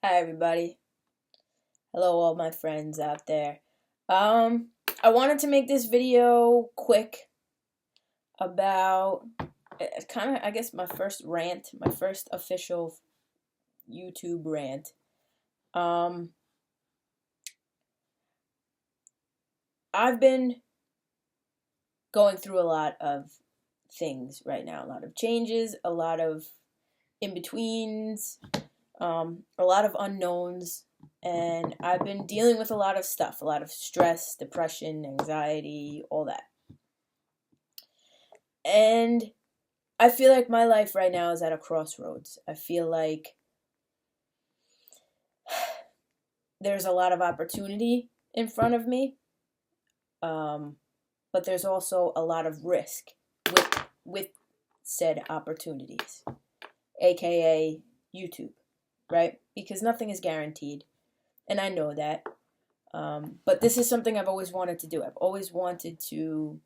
Hi everybody. Hello all my friends out there. I wanted to make this video quick about kind of I guess my first rant, my first official YouTube rant. Um I've been going through a lot of things right now, a lot of changes, a lot of in-betweens, a lot of unknowns, and I've been dealing with a lot of stuff, a lot of stress, depression, anxiety, all that. And I feel like my life right now is at a crossroads. I feel like there's a lot of opportunity in front of me, um, but there's also a lot of risk with said opportunities, aka YouTube, right? Because nothing is guaranteed, and I know that. But this is something I've always wanted to do. I've always wanted to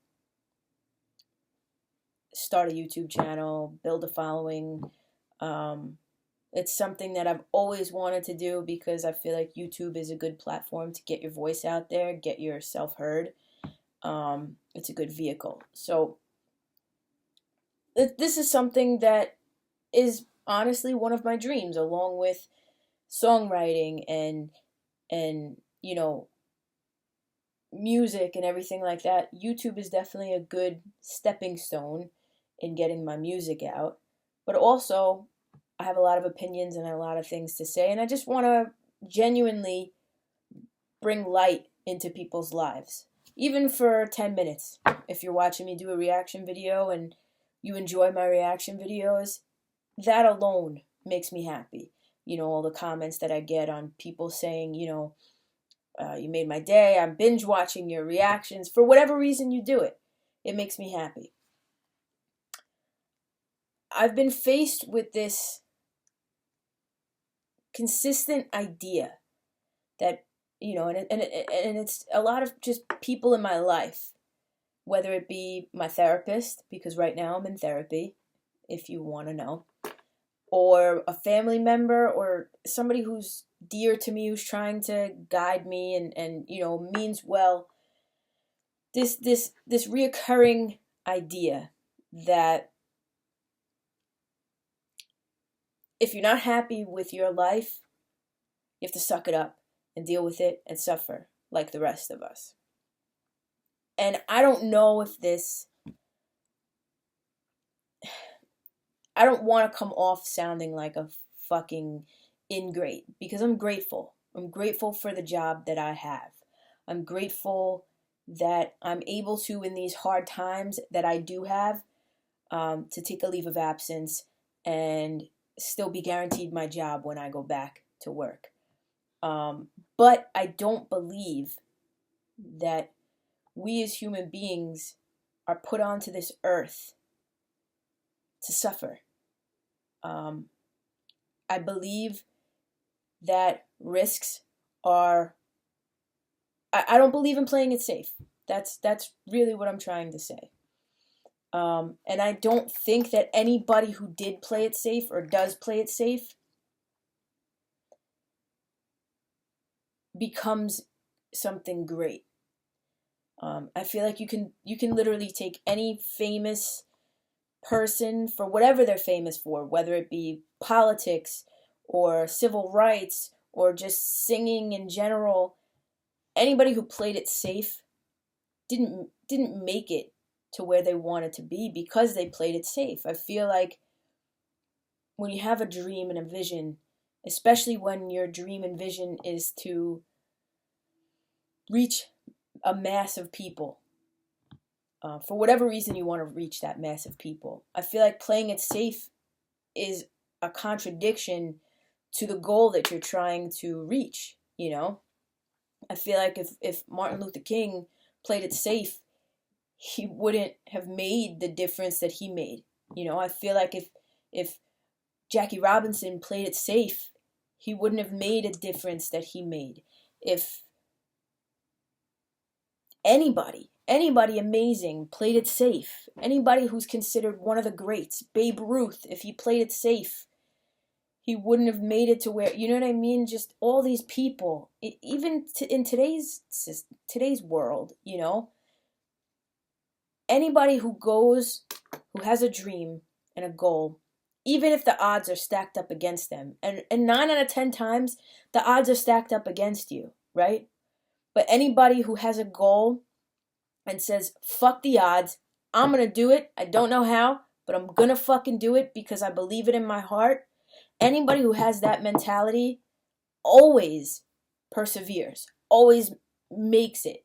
start a YouTube channel, build a following. It's something that I've always wanted to do because I feel like YouTube is a good platform to get your voice out there, get yourself heard. It's a good vehicle. So this is something that is honestly one of my dreams, along with songwriting and music and everything like that. YouTube is definitely a good stepping stone in getting my music out, but also I have a lot of opinions and a lot of things to say, and I just want to genuinely bring light into people's lives, even for 10 minutes. If you're watching me do a reaction video and you enjoy my reaction videos, that alone makes me happy. All the comments that I get on people saying, you made my day, I'm binge watching your reactions. For whatever reason you do it, it makes me happy. I've been faced with this consistent idea that, and it's a lot of just people in my life, whether it be my therapist, because right now I'm in therapy, if you want to know, or a family member, or somebody who's dear to me, who's trying to guide me and means well. This reoccurring idea that if you're not happy with your life, you have to suck it up and deal with it and suffer like the rest of us. And I don't know if I don't want to come off sounding like a fucking ingrate, because I'm grateful. I'm grateful for the job that I have. I'm grateful that I'm able to, in these hard times that I do have, to take a leave of absence and still be guaranteed my job when I go back to work. But I don't believe that we as human beings are put onto this earth to suffer. I believe that risks are. I don't believe in playing it safe. That's really what I'm trying to say. And I don't think that anybody who did play it safe or does play it safe becomes something great. I feel like you can literally take any famous person for whatever they're famous for, whether it be politics or civil rights or just singing in general. Anybody who played it safe didn't make it to where they wanted to be because they played it safe. I feel like when you have a dream and a vision, especially when your dream and vision is to reach a mass of people, for whatever reason you want to reach that mass of people, I feel like playing it safe is a contradiction to the goal that you're trying to reach. I feel like if Martin Luther King played it safe, he wouldn't have made the difference that he made. I feel like if Jackie Robinson played it safe, he wouldn't have made a difference that he made. If anybody amazing played it safe, anybody who's considered one of the greats, Babe Ruth, if he played it safe, he wouldn't have made it to where, you know what I mean? Just all these people, even in today's world, you know, anybody who has a dream and a goal, even if the odds are stacked up against them, and 9 out of 10 times, the odds are stacked up against you, right? But anybody who has a goal and says, fuck the odds, I'm gonna do it, I don't know how, but I'm gonna fucking do it because I believe it in my heart. Anybody who has that mentality always perseveres, always makes it,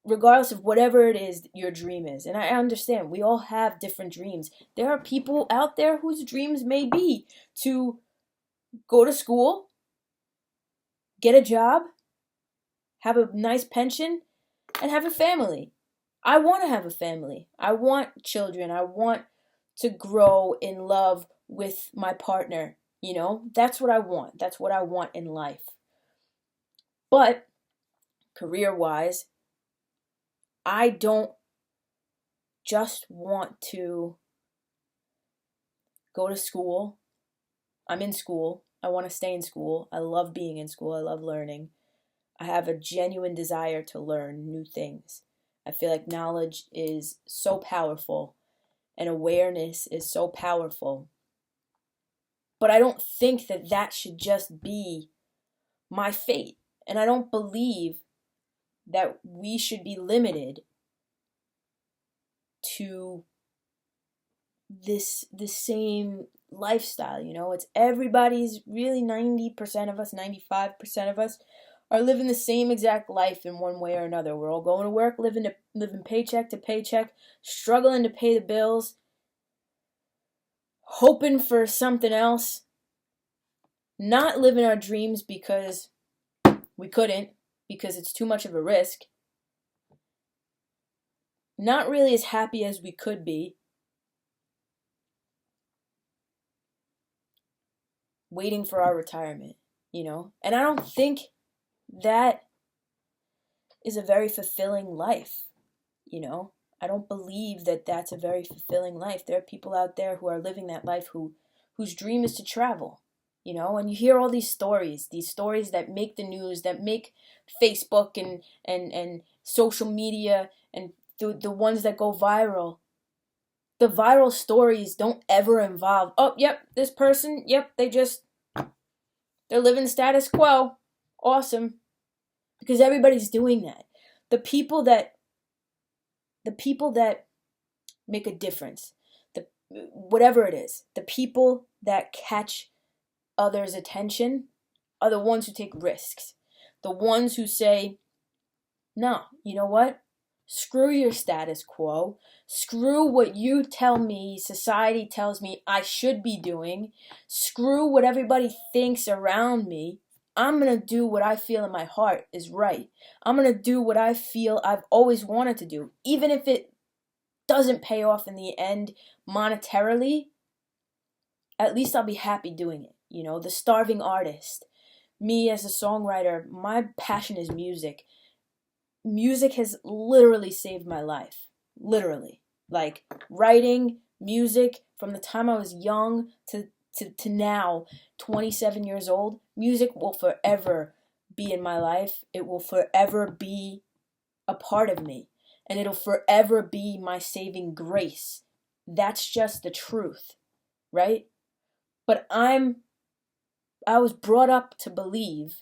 regardless of whatever it is your dream is. And I understand we all have different dreams. There are people out there whose dreams may be to go to school, get a job, have a nice pension, and have a family. I want to have a family. I want children. I want to grow in love with my partner. You know, that's what I want. That's what I want in life. But career-wise, I don't just want to go to school. I'm in school. I want to stay in school. I love being in school. I love learning. I have a genuine desire to learn new things. I feel like knowledge is so powerful and awareness is so powerful. But I don't think that that should just be my fate. And I don't believe that we should be limited to the same lifestyle, you know? It's everybody's, really 90% of us, 95% of us are living the same exact life in one way or another. We're all going to work, living paycheck to paycheck, struggling to pay the bills, hoping for something else, not living our dreams because we couldn't, because it's too much of a risk, not really as happy as we could be, waiting for our retirement, you know? And I don't think that is a very fulfilling life, you know? I don't believe that that's a very fulfilling life. There are people out there who are living that life whose dream is to travel, you know? And you hear all these stories that make the news, that make Facebook and social media, and the ones that go viral. The viral stories don't ever involve, oh, yep, this person, yep, they're living status quo. Awesome. Because everybody's doing that. The people that make a difference, whatever it is, the people that catch others' attention are the ones who take risks. The ones who say, no, you know what? Screw your status quo. Screw what you tell me, society tells me I should be doing. Screw what everybody thinks around me. I'm going to do what I feel in my heart is right. I'm going to do what I feel I've always wanted to do. Even if it doesn't pay off in the end monetarily, at least I'll be happy doing it. You know, the starving artist. Me as a songwriter, my passion is music. Music has literally saved my life. Literally. Like, writing music from the time I was young to now, 27 years old, music will forever be in my life. It will forever be a part of me. And it'll forever be my saving grace. That's just the truth, right? But I was brought up to believe,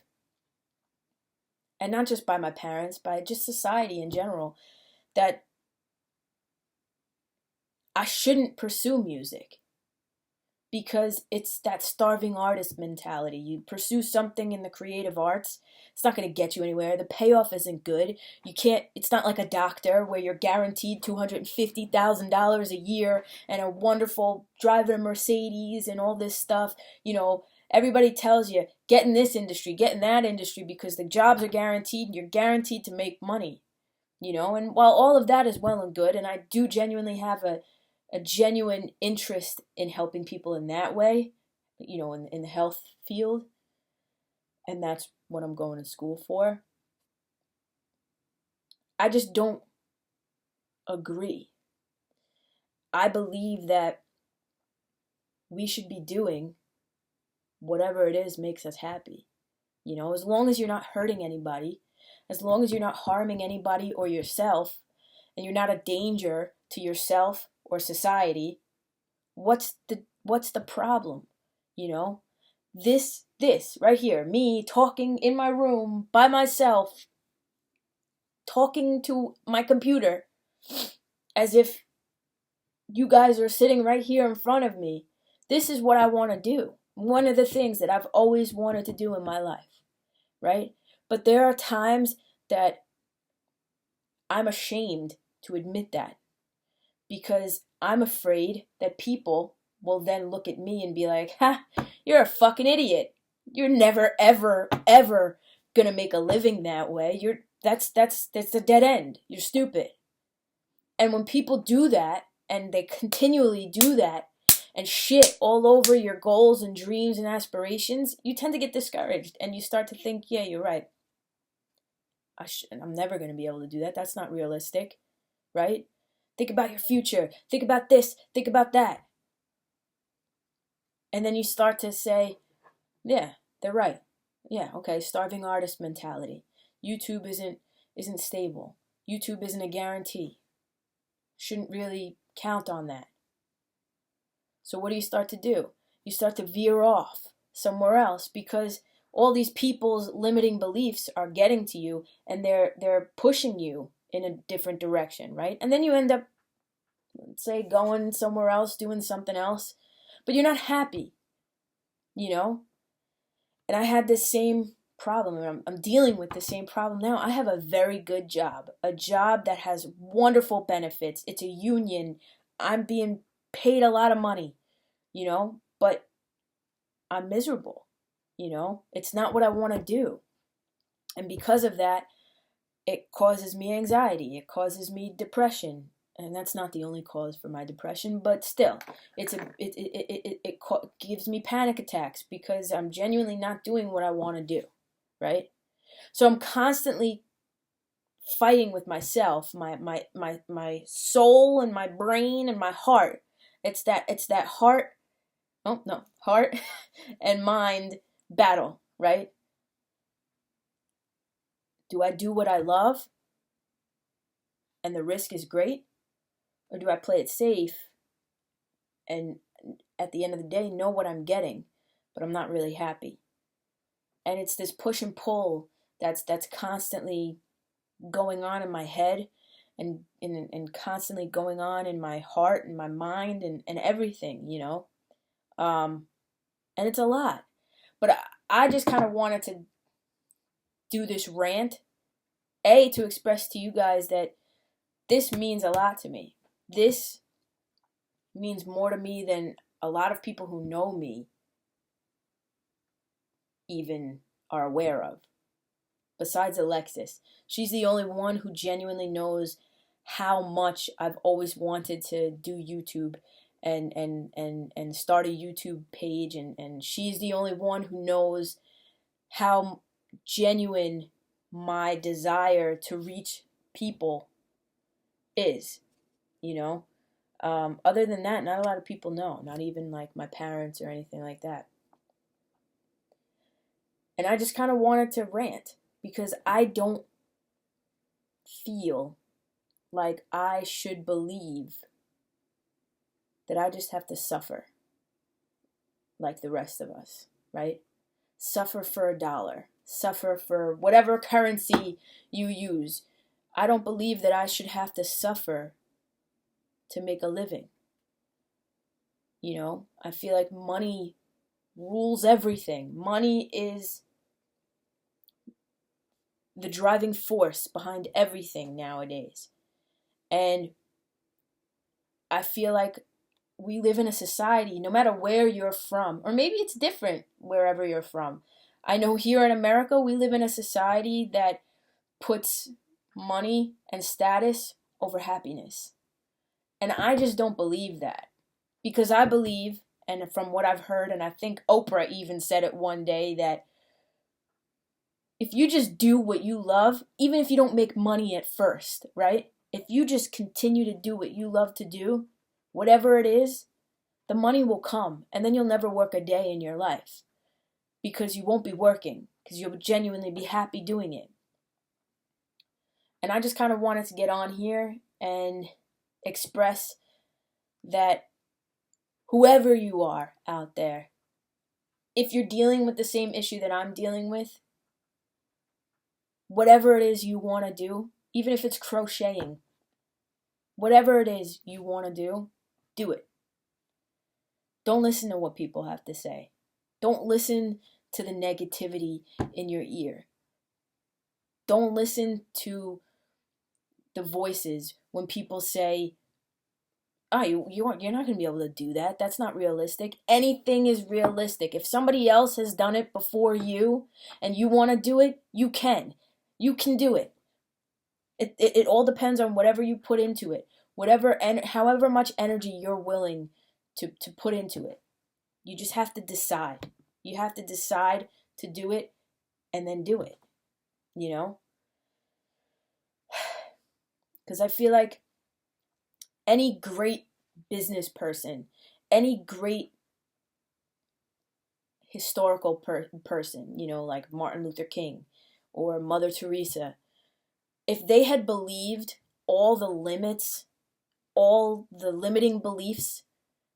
and not just by my parents, by just society in general, that I shouldn't pursue music because it's that starving artist mentality. You pursue something in the creative arts, it's not going to get you anywhere. The payoff isn't good. It's not like a doctor where you're guaranteed $250,000 a year and a wonderful driving a Mercedes and all this stuff. You know, everybody tells you, get in this industry, get in that industry because the jobs are guaranteed and you're guaranteed to make money. You know, and while all of that is well and good, and I do genuinely have a genuine interest in helping people in that way, you know, in the health field, and that's what I'm going to school for, I just don't agree. I believe that we should be doing whatever it is makes us happy. As long as you're not hurting anybody, as long as you're not harming anybody or yourself, and you're not a danger to yourself or society, what's the problem? This right here, me talking in my room by myself, talking to my computer as if you guys are sitting right here in front of me. This is what I want to do. One of the things that I've always wanted to do in my life, right? But there are times that I'm ashamed to admit that, because I'm afraid that people will then look at me and be like, ha, you're a fucking idiot. You're never, ever, ever gonna make a living that way. That's a dead end. You're stupid. And when people do that, and they continually do that, and shit all over your goals and dreams and aspirations, you tend to get discouraged, and you start to think, yeah, you're right. I'm never going to be able to do that. That's not realistic, right? Think about your future. Think about this. Think about that. And then you start to say, yeah, they're right. Yeah, okay, starving artist mentality. YouTube isn't stable. YouTube isn't a guarantee. Shouldn't really count on that. So what do you start to do? You start to veer off somewhere else, because all these people's limiting beliefs are getting to you, and they're pushing you in a different direction, right? And then you end up, let's say, going somewhere else, doing something else, but you're not happy, And I had this same problem, and I'm dealing with the same problem now. I have a very good job, a job that has wonderful benefits. It's a union. I'm being paid a lot of money, but I'm miserable, It's not what I want to do. And because of that, it causes me anxiety. It causes me depression. And that's not the only cause for my depression, but still, it gives me panic attacks because I'm genuinely not doing what I want to do, right? So I'm constantly fighting with myself, my soul and my brain and my heart. It's that heart and mind battle, right? Do I do what I love and the risk is great? Or do I play it safe and at the end of the day know what I'm getting, but I'm not really happy? And it's this push and pull that's constantly going on in my head and constantly going on in my heart and my mind and everything, And it's a lot. But I just kind of wanted to do this rant, to express to you guys that this means a lot to me. This means more to me than a lot of people who know me even are aware of. Besides Alexis, she's the only one who genuinely knows how much I've always wanted to do YouTube and start a YouTube page, and she's the only one who knows how genuine my desire to reach people is, Other than that, not a lot of people know, not even like my parents or anything like that. And I just kind of wanted to rant because I don't feel like I should believe that I just have to suffer like the rest of us, right? Suffer for $1, suffer for whatever currency you use. I don't believe that I should have to suffer to make a living. I feel like money rules everything. Money is the driving force behind everything nowadays. And I feel like we live in a society, no matter where you're from, or maybe it's different wherever you're from. I know here in America, we live in a society that puts money and status over happiness. And I just don't believe that. Because I believe, and from what I've heard, and I think Oprah even said it one day, that if you just do what you love, even if you don't make money at first, right? If you just continue to do what you love to do, whatever it is, the money will come, and then you'll never work a day in your life. because you won't be working, because you'll genuinely be happy doing it. And I just kind of wanted to get on here and express that whoever you are out there, if you're dealing with the same issue that I'm dealing with, whatever it is you want to do, even if it's crocheting, whatever it is you want to do it. Don't listen to what people have to say. Don't listen to the negativity in your ear. Don't listen to the voices when people say, oh, you're not going to be able to do that. That's not realistic. Anything is realistic. If somebody else has done it before you and you want to do it, you can. You can do it. It all depends on whatever you put into it. However much energy you're willing to put into it. You just have to decide. You have to decide to do it and then do it. You know? Because I feel like any great business person, any great historical person, you know, like Martin Luther King or Mother Teresa, if they had believed all the limits, all the limiting beliefs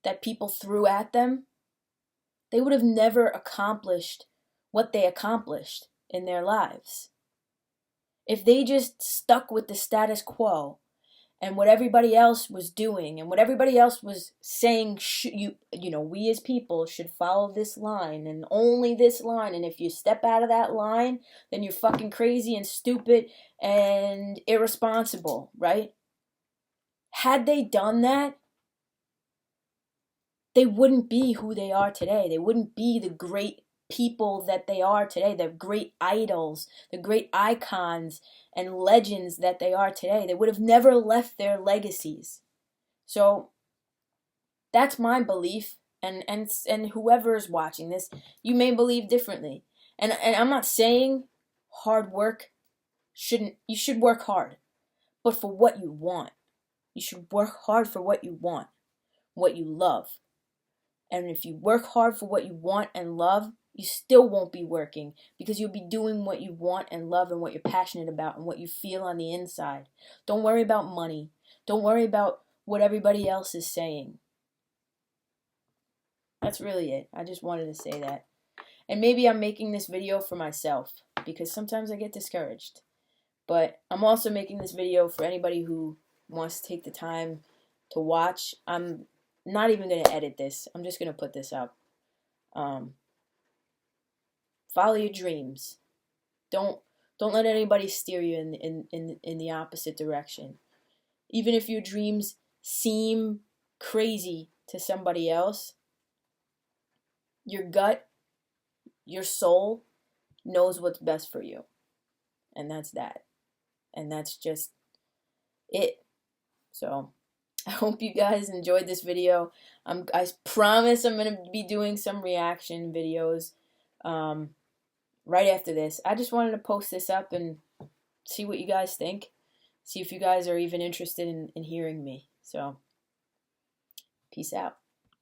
that people threw at them, they would have never accomplished what they accomplished in their lives. If they just stuck with the status quo and what everybody else was doing and what everybody else was saying, we as people should follow this line and only this line, and if you step out of that line, then you're fucking crazy and stupid and irresponsible, right? Had they done that, they wouldn't be who they are today. They wouldn't be the great people that they are today, the great idols, the great icons and legends that they are today. They would have never left their legacies. So that's my belief, and whoever is watching this, you may believe differently. And I'm not saying hard work you should work hard, but for what you want. You should work hard for what you want, what you love. And if you work hard for what you want and love, you still won't be working, because you'll be doing what you want and love and what you're passionate about and what you feel on the inside. Don't worry about money. Don't worry about what everybody else is saying. That's really it. I just wanted to say that. And maybe I'm making this video for myself, because sometimes I get discouraged. But I'm also making this video for anybody who wants to take the time to watch. I'm not even going to edit this. I'm just going to put this up. Follow your dreams. Don't let anybody steer you in the opposite direction. Even if your dreams seem crazy to somebody else, your gut, your soul knows what's best for you. And that's that. And that's just it. So I hope you guys enjoyed this video. I promise I'm going to be doing some reaction videos right after this. I just wanted to post this up and see what you guys think. See if you guys are even interested in hearing me. So, peace out.